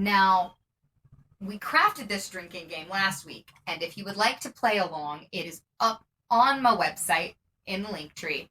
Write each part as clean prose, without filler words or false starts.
Now, we crafted this drinking game last week, and if you would like to play along, it is up on my website in the link tree,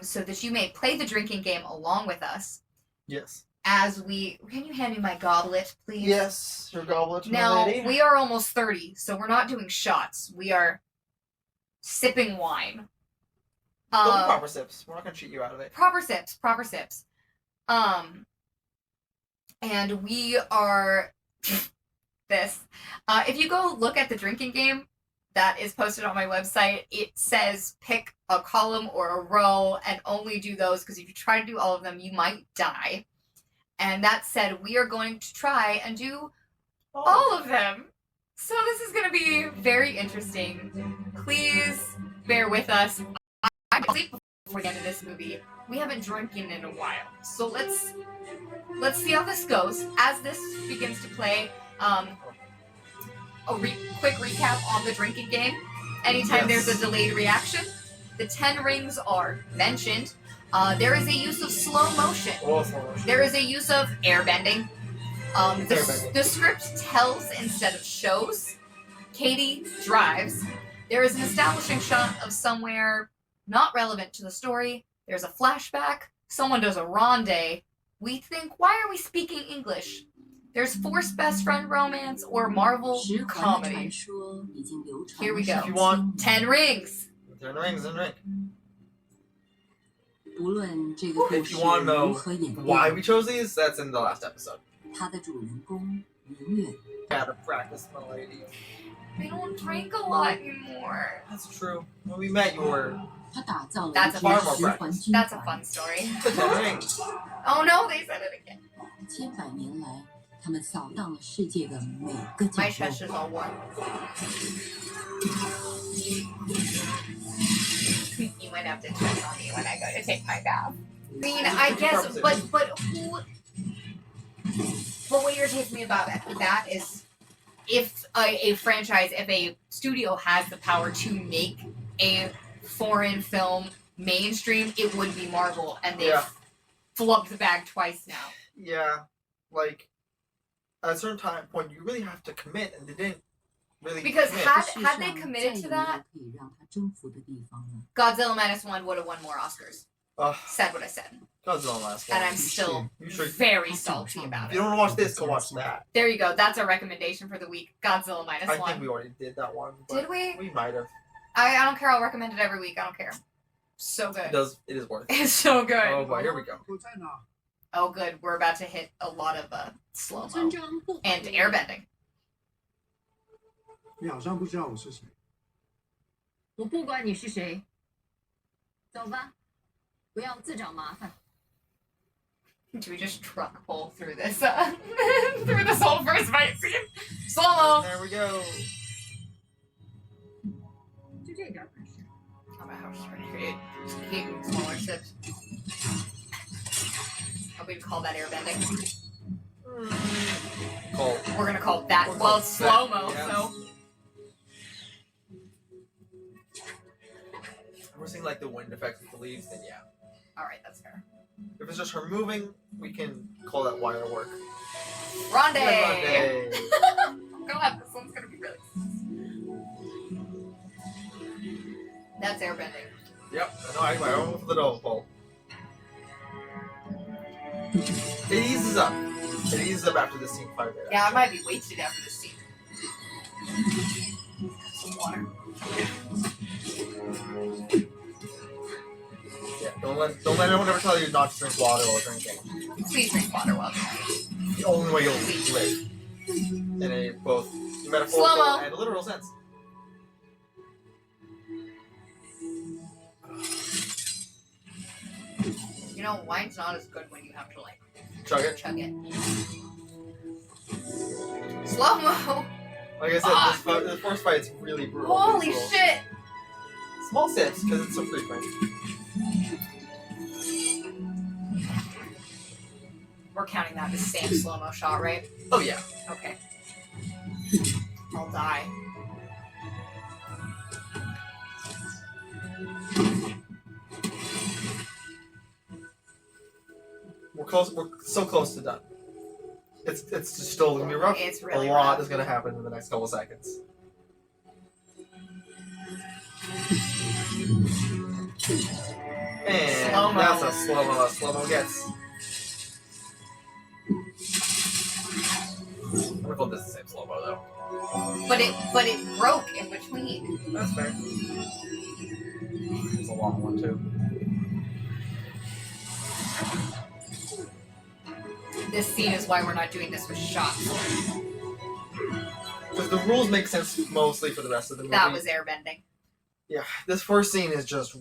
so that you may play the drinking game along with us. Yes. Can you hand me my goblet, please? Yes, your goblet, Now, lady. we are almost 30, so we're not doing shots. We are sipping wine. They'll be proper sips. We're not going to cheat you out of it. Proper sips. And we are this. If you go look at the drinking game that is posted on my website, it says pick a column or a row and only do those, because if you try to do all of them, you might die. And that said, we are going to try and do all of them. So this is going to be very interesting. Please bear with us. I'm asleep before the end of this movie. We haven't drinking in a while. So let's see how this goes. As this begins to play, quick recap on the drinking game. Anytime there's a delayed reaction, the 10 rings are mentioned. There is a use of slow motion. There is a use of airbending. The script tells instead of shows. Katie drives. There is an establishing shot of somewhere not relevant to the story. There's a flashback. Someone does a ronde. We think, why are we speaking English? There's forced best friend romance or Marvel comedy. Here we go. If you want 10 rings. 10 rings and ring. If you want to know why we chose these, that's in the last episode. Gotta practice, my lady. I don't drink a lot anymore. That's true. When we met, you were... That's a far more practice. That's a fun story. 10 rings. Oh no, they said it again. My chest is all warm. You might have to check on me when I go to take my bath. I mean, I guess, but who... But what irritates me about that is if a franchise, if a studio has the power to make a foreign film mainstream, it would be Marvel, and they've flubbed the bag twice now. Yeah, like, at a certain time point, you really have to commit, and they didn't really Because commit. had they committed to that, Godzilla Minus One would have won more Oscars. Said what I said. Godzilla Minus One. And I'm still very salty about If you don't want to watch this, go watch that. There you go. That's our recommendation for the week. Godzilla Minus One. I think we already did that one. Did we? We might have. I don't care. I'll recommend it every week. I don't care. So good. It is worth it. It's so good. Oh boy, here we go. Oh good. We're about to hit a lot of slow-mo and airbending. 你好像不知道我是谁。我不管你是谁，走吧，不要自找麻烦。 Do we just truck pull through this through this whole first fight scene? Slow-mo. There we go. 就这点本事。 Oh, my house is pretty great. Just keep smaller sips. How we call that airbending? We're gonna call that. Well, it's slow-mo, so. If we're seeing like the wind effect with the leaves, then yeah. Alright, that's fair. If it's just her moving, we can call that wire work. Ronde! Ronde! God, this one's gonna be really... That's airbending. Yep, I know, I went for the double pull. It eases up. It eases up after the scene quite a bit. Yeah, I might be wasted after this scene. Some water. Yeah, don't let anyone ever tell you not to drink water while drinking. Please drink water while drinking. The only way you'll live. In a both metaphorical Slow-mo. and a literal sense. You know, wine's not as good when you have to, like, Chug it. chug it. Slow-mo! Like I said, the first fight's really brutal. Holy shit! Small sips, because it's so frequent. We're counting that the same slow-mo shot, right? Oh yeah. Okay. I'll die. We're close. We're so close to done. It's just still gonna be rough. It's really a lot rough. is gonna happen in the next couple seconds. And Slow-mo. that's a slow-mo. Slow-mo gets. I'm gonna call this the same slow-mo though. But it broke in between. That's fair. It's a long one too. This scene is why we're not doing this with shots. Because the rules make sense mostly for the rest of the movie. That was airbending. Yeah, this first scene is just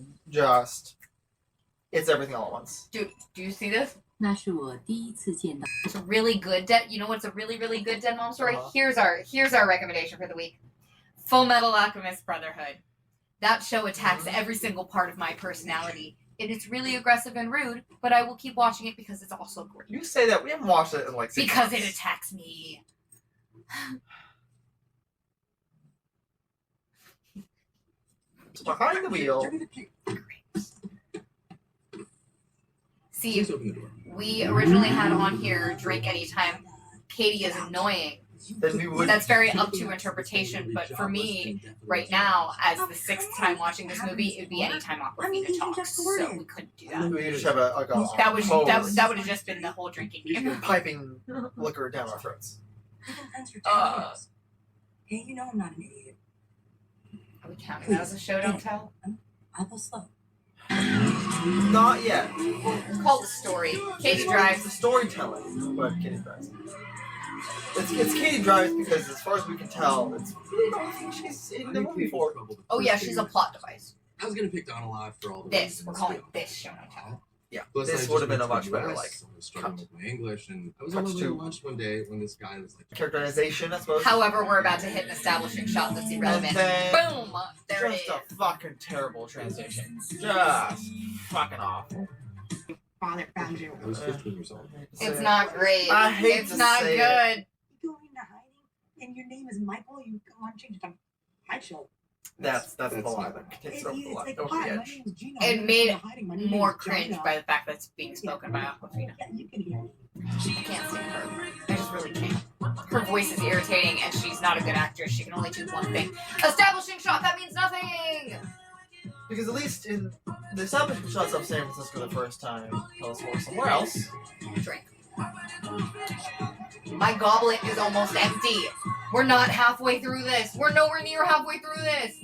it's everything all at once. Dude, do you see this? 那是我第一次见到。 It's a really good dead. You know what's a really, really good dead mom story? Uh-huh. Here's our recommendation for the week. Full Metal Alchemist Brotherhood. That show attacks every single part of my personality. It is really aggressive and rude, but I will keep watching it because it's also great. You say that we haven't watched it in like 6 Because months. it attacks me. Behind the wheel. See, we originally had on here drink anytime Katie is annoying. Then we would. That's very up to interpretation, but for me, right now, as the 6th time watching this movie, it would be anytime Aquafina talks, so we couldn't do that. We just have a That would hose that would have just been the whole drinking game. piping liquor down our throats. Hey, you know I'm not an idiot. Are we counting that as a show don't tell? I will slow. Not yet. Call the story. Katie It's drives. the storytelling, but Katie drives. It's Katie drives because, as far as we can tell, it's really the only thing she's in the movie for. Oh yeah, she's a plot device. I was gonna pick Don alive for all the This, reasons we're calling we all this show don't tell. Yeah, Plus, I this just would have been a went much to better US, like so I was struggling cut. with my English, and I was Cut on my way to- to lunch one day when this guy was like, characterization, I suppose. However, we're about to hit an establishing shot that's irrelevant. And then- Boom! There it Just is. a fucking terrible transition. Just fucking awful. Father found you. I was 15 years old. It's not great. I hate It's to not say good. You go into hiding, and your name is Michael. You come on, change it to Michael. That's the That's line not- that takes It's it over the like, line, hi, over the my edge. name is Gino. It I'm made into hiding. My name More is cringe Jonah. by the fact that it's being spoken by Aquafina. Yeah, you can hear me. I can't stand her. I just really can't. Her voice is irritating, and she's not a good actress. She can only do one thing. Establishing shot, that means nothing! Because at least in the establishment shots of San Francisco the first time, tell us more somewhere else. Drink. My goblet is almost empty. We're not halfway through this. We're nowhere near halfway through this.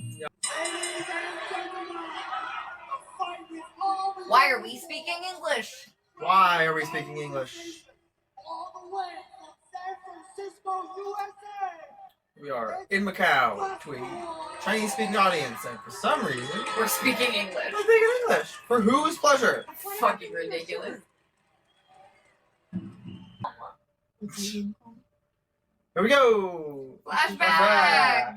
Why are we speaking English? Why are we speaking English? We are in Macau to a Chinese-speaking audience, and for some reason, We're speaking English. we're speaking English. For whose pleasure? Fucking ridiculous. Here we go. Flashback.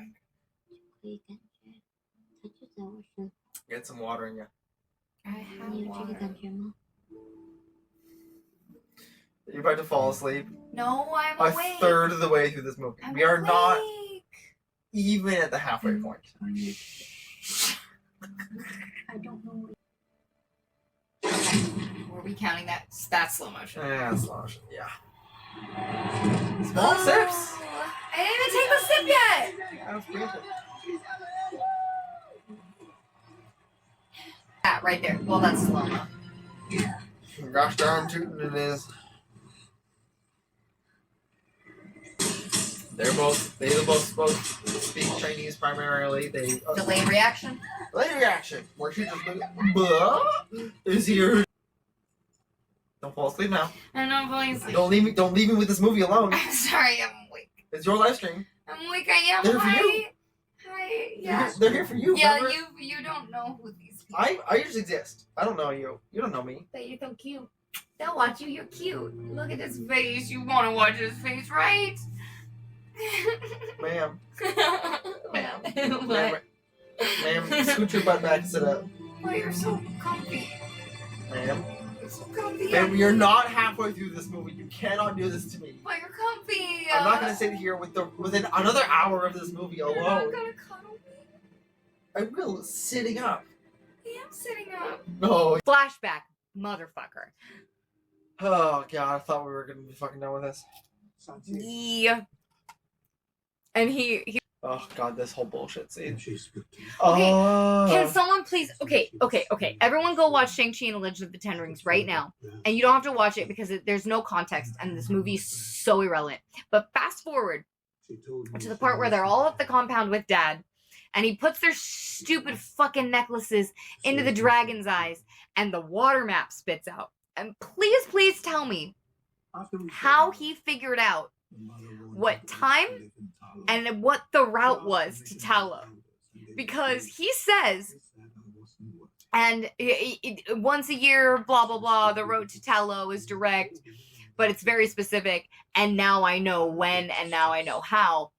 可以感觉它就在我身后。 Get some water in you. I 你有这个感觉吗？ You're about to fall asleep. No, I'm A awake. third of the way through this movie. I'm We are not awake. even at the halfway point. I don't know. Were we counting that? That's slow motion. Slow motion. Yeah. Small sips. I didn't even take the sip yet. That was pretty good. That right there. Well, that's slow mo. Gosh darn tootin' it is. They both speak Chinese primarily. They Delayed reaction. Delayed reaction, where she just "Buh?" is here. Don't fall asleep now. I know I'm falling asleep. Don't leave me with this movie alone. I'm sorry, I'm awake. It's your live stream. I'm awake. I am. They're for Hi. you. Hi. Yeah. They're here for you. Yeah. remember? You don't know who these people. I just exist. I don't know you. You don't know me. But you're so cute. They'll watch you. You're cute. Look at his face. You want to watch his face, right? Ma'am. Ma'am. Ma'am. What? Ma'am, scoot your butt back and sit up. Oh, you're so comfy. Ma'am. You're so comfy. Ma'am, you're not halfway through this movie. You cannot do this to me. But you're comfy. I'm not gonna sit here within another hour of this movie You're not alone. gonna cuddle me. I will, sitting up. I am sitting up. No. Flashback, motherfucker. Oh god, I thought we were gonna be fucking done with this. Yeah. And he Oh god, this whole bullshit scene. Okay, Oh. can someone please okay. Everyone go watch Shang-Chi and the Legend of the Ten Rings right now. And you don't have to watch it because there's no context and this movie is so irrelevant. But fast forward to the part where they're all at the compound with Dad, and he puts their stupid fucking necklaces into the dragon's eyes, and the water map spits out. And please tell me how he figured out what time and what the route was to Talo. Because he says, and once a year, blah, blah, blah, the road to Talo is direct, but it's very specific, and now I know when, and now I know how.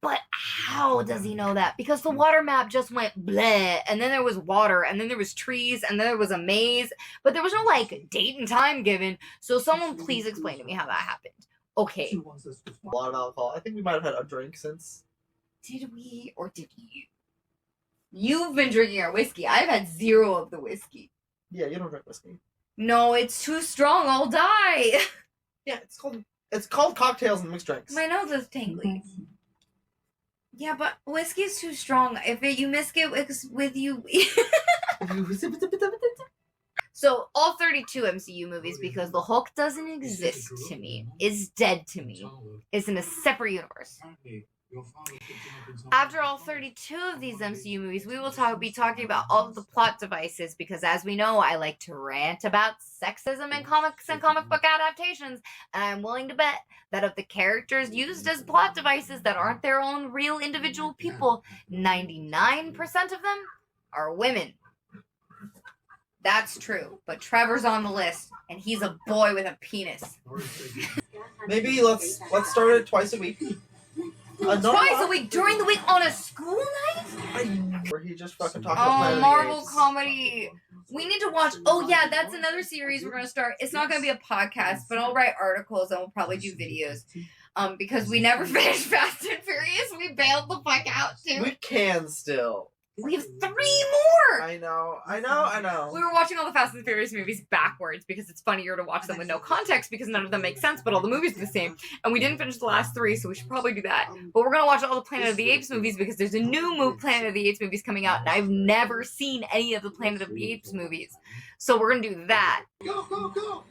But how does he know that? Because the water map just went bleh, and then there was water, and then there was trees, and then there was a maze, but there was no, like, date and time given, so someone please explain to me how that happened. Okay. A lot of alcohol. I think we might have had a drink since. Did we, or did you? You've been drinking our whiskey. I've had zero of the whiskey. Yeah, you don't drink whiskey. No, it's too strong. I'll die. Yeah, it's called cocktails and mixed drinks. My nose is tingly. Yeah, but whiskey's too strong. If you mix it with you... So, all 32 MCU movies, because the Hulk doesn't exist to me, is dead to me, is in a separate universe. After all 32 of these MCU movies, we will be talking about all of the plot devices, because as we know, I like to rant about sexism in comics and comic book adaptations, and I'm willing to bet that of the characters used as plot devices that aren't their own real individual people, 99% of them are women. That's true, but Trevor's on the list, and he's a boy with a penis. Maybe let's start it twice a week. Twice a week during the week on a school night? Where he just fucking talks about Planet Oh, of the Marvel Apes. comedy. We need to watch. Oh yeah, that's another series we're gonna start. It's not gonna be a podcast, but I'll write articles and we'll probably do videos. Because we never finished Fast and Furious, we bailed the fuck out too. We can still. We have 3 more. I know. We were watching all the Fast and Furious movies backwards because it's funnier to watch them with no context because none of them make sense, but all the movies are the same. And we didn't finish the last 3, so we should probably do that. But we're going to watch all the Planet of the Apes movies because there's a new Planet of the Apes movies coming out, and I've never seen any of the Planet of the Apes movies. So we're going to do that. Go!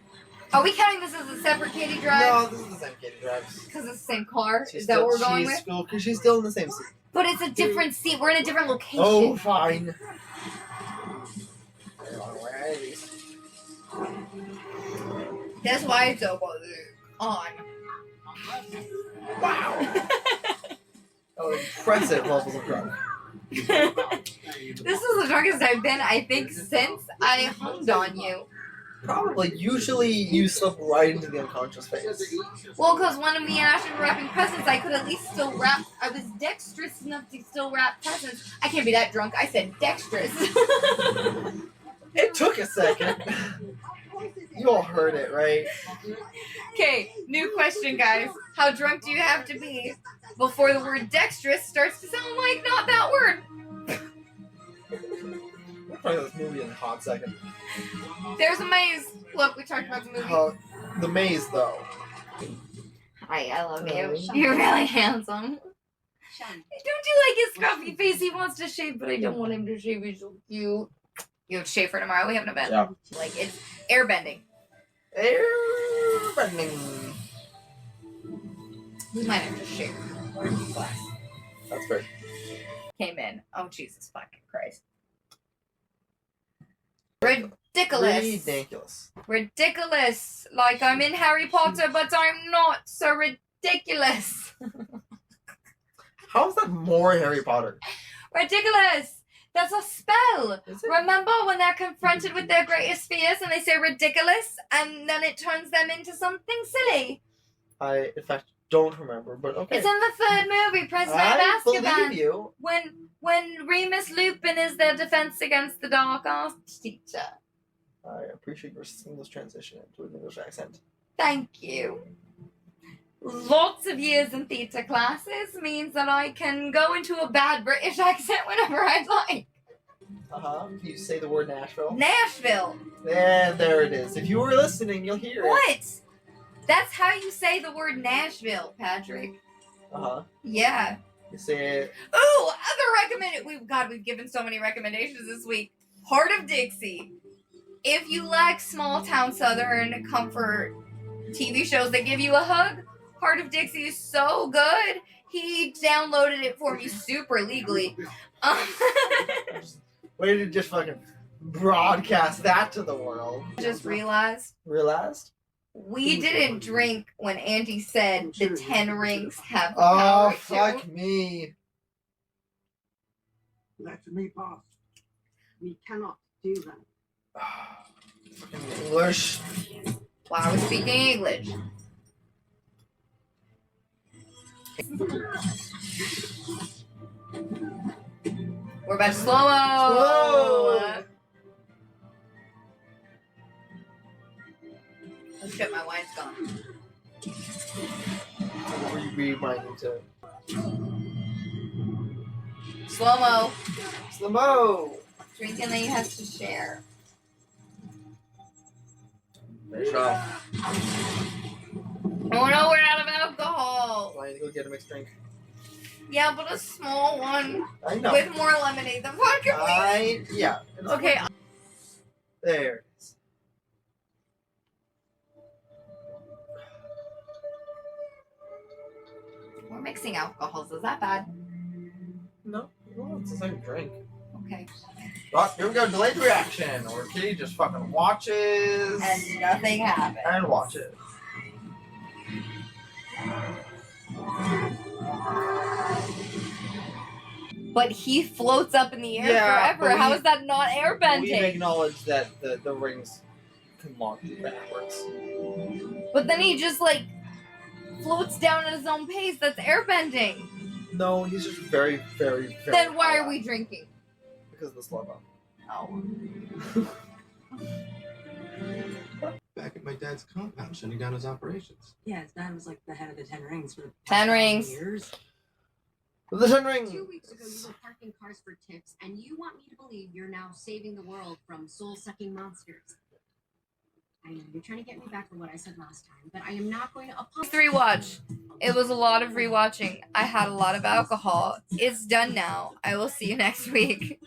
Are we counting this as a separate Katie drive? No, this is the same Katie drives. Because it's the same car? Is that what we're going with? Because she's still in the same seat. But it's a different seat. We're in a different location. Oh, fine. That's why it's so on. Wow. Oh, impressive levels of drunk. This is the drunkest I've been, I think, since I hummed on you. Probably. Usually you slip right into the unconscious phase. Well, because when me and Ashley were wrapping presents, I could at least still wrap. I was dexterous enough to still wrap presents. I can't be that drunk. I said dexterous. It took a second. You all heard it, right? Okay, new question, guys. How drunk do you have to be before the word dexterous starts to sound like not that word? We'll play this movie in a hot second. There's a maze. Look, we talked about the movie. The maze, though. Hi, I love you. You're really handsome. Don't you like his scruffy face? He wants to shave, but I don't want him to shave. He's so cute. You have to shave for tomorrow? We have an event. Yeah. Like, it's airbending. Airbending. We might have to shave. That's fair. Came in. Oh, Jesus fucking Christ. Ridiculous. Ridiculous. Like I'm in Harry Potter, but I'm not. So ridiculous. How is that more Harry Potter? Ridiculous. That's a spell. Is it? Remember when they're confronted with their greatest fears and they say ridiculous and then it turns them into something silly? I, in fact, don't remember, but okay. It's in the 3rd movie, Prisoner of I Azkaban. believe you. When Remus Lupin is their defense against the dark arts teacher. I appreciate your seamless transition into an English accent. Thank you. Lots of years in theatre classes means that I can go into a bad British accent whenever I'd like. You say the word Nashville. Nashville. And there it is. If you were listening, you'll hear it. What? That's how you say the word Nashville, Patrick. Uh-huh. Yeah. You say it. Ooh, other recommended. We've given so many recommendations this week. Heart of Dixie. If you like small town Southern comfort TV shows that give you a hug, Heart of Dixie is so good. He downloaded it for me super legally. Way to just fucking broadcast that to the world. Just realized Realized? we didn't drink when Andy said the 10 rings have the Oh, power fuck to. me. Let me pass. We cannot do that. Fucking English. While I was speaking English. We're about to slow-mo. Slow. Oh shit, my wine's gone. Rewinding to Slow-mo. slow-mo. Drinking that you have to share. Finish off. Oh no, we're out of alcohol. I need to go get a mixed drink. Yeah, but a small one I know. with more lemonade. The fuck can Yeah. we? Okay, There it is. we're mixing alcohols. Is that bad? No, it's the same drink. Okay. Oh, here we go. Delayed reaction. Or Kitty just fucking watches And nothing happened. and watches. But he floats up in the air Yeah, forever. but How we- is that not We've airbending? acknowledged that the rings can launch backwards. But then he just like floats down at his own pace. That's airbending. No, he's just very, very, very. Then why are high we drinking? Because of the slow mo. Oh. Back at my dad's compound, shutting down his operations. Yeah, his dad was like the head of the 10 Rings for the 10 past rings. years. The Ten Ring. 2 weeks ago, you were parking cars for tips, and you want me to believe you're now saving the world from soul-sucking monsters. I know you're trying to get me back for what I said last time, but I am not going to apologize. Rewatch. It was a lot of rewatching. I had a lot of alcohol. It's done now. I will see you next week.